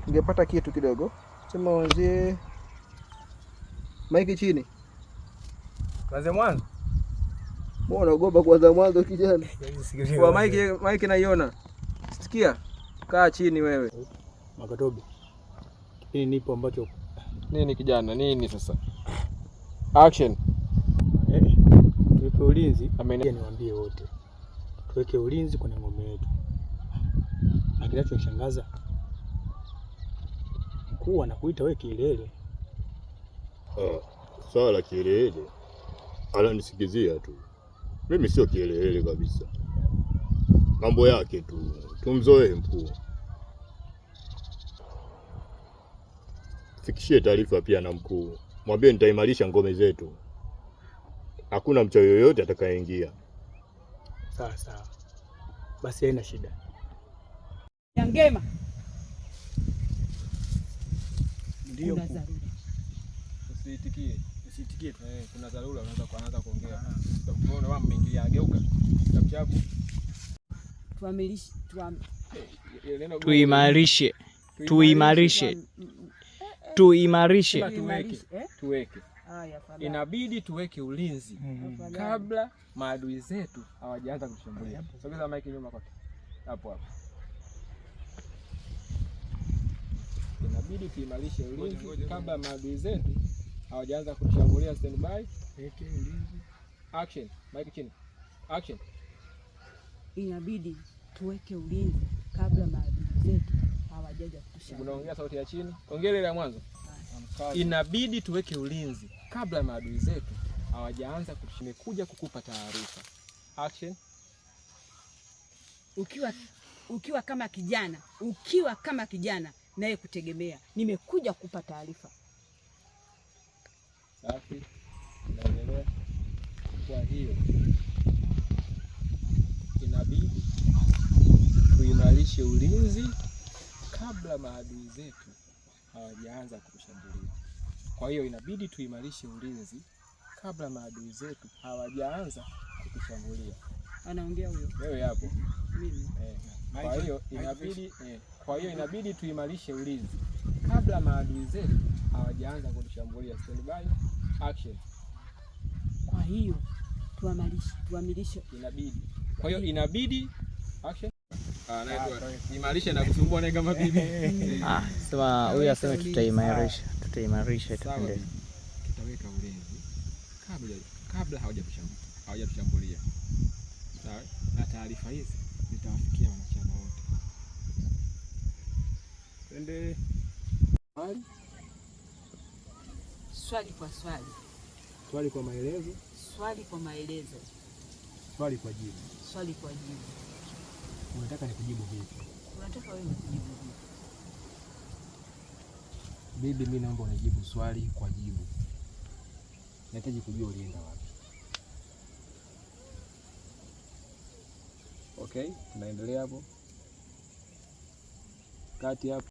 Ningepata kitu kidogo. Sema wenzie maiki chini. Kwanza mwanzo. Mbona unaogopa kwanza mwanzo kijana? Kwa maiki naiona. Sikia. Kaa chini wewe. Makatobe. Hii nipo ambacho nini kijana? Nini sasa? Action. Tuweke ulinzi. Niwaambie wote. Tuweke ulinzi kwenye ng'ombe yetu. Na kinachoshangaza mkuu anakuita wewe kielele. Swala la kielele ananisikizia tu. Mimi sio kielele kabisa. Mambo yake tu. Tumzoee mkuu. Fikishie taarifa pia na mkuu. Mwambie nitaimarisha ngome zetu. Hakuna mchawi yoyote atakayeingia. Sawa sawa. Basi haina shida. Nyangema. Ndio. Usitikie. Usitikie. Kuna dharura unaweza kuanza kuongea. Unaona wao mmeingilia geuka. Chapu. Tuimarishe. Tuweke. Inabidi tuweke ulinzi kabla maadui zetu hawajaanza kushambulia. Sogeza maiki nyuma kwake. Hapo. Inabidi tuimarishe ulinzi kabla maadui zetu hawajaanza kushambulia. Stand by. Weke ulinzi. Action. Maiki chini. Action. Inabidi tuweke ulinzi kabla maadui zetu hawajaja kushambulia. Unaongea sauti ya chini. Ongea ile ya mwanzo. Inabidi tuweke ulinzi kabla maadui zetu hawajaanza kuja kukupa taarifa. Action. Ukiwa kama kijana naye kutegemea, nimekuja kukupa taarifa. Safi. Naendelea. Kwa hiyo inabidi tuimarishe ulinzi kabla maadui zetu hawajaanza kutushambulia. Kwa hiyo inabidi tuimarishe ulinzi kabla maadui zetu hawajaanza kutushambulia. Anaongea huyo. Wewe hapo. Mimi. Kwa hiyo inabidi tuimarishe ulinzi kabla maadui zetu hawajaanza kutushambulia. Stand by. Action. Kwa hiyo tuamilishe inabidi. Kwa hiyo inabidi action. Imarisha na kusumbua naye kama bibi. Sema huyu asema tutaimarisha tupende. Tutaweka ulinzi kabla hawajatushambulia. Sawa? Na taarifa hizi zitawafikia wanachama wote. Twende. Swali kwa swali. Swali kwa maelezo. Swali kwa maelezo. Swali kwa jibu. Swali kwa jibu. Unataka nikujibu vipi? Unataka wewe kujibu vipi? Bibi, mimi naomba unijibu swali kwa jibu. Nahitaji kujua ulienda wapi. Okay, tunaendelea hapo. Kati hapo.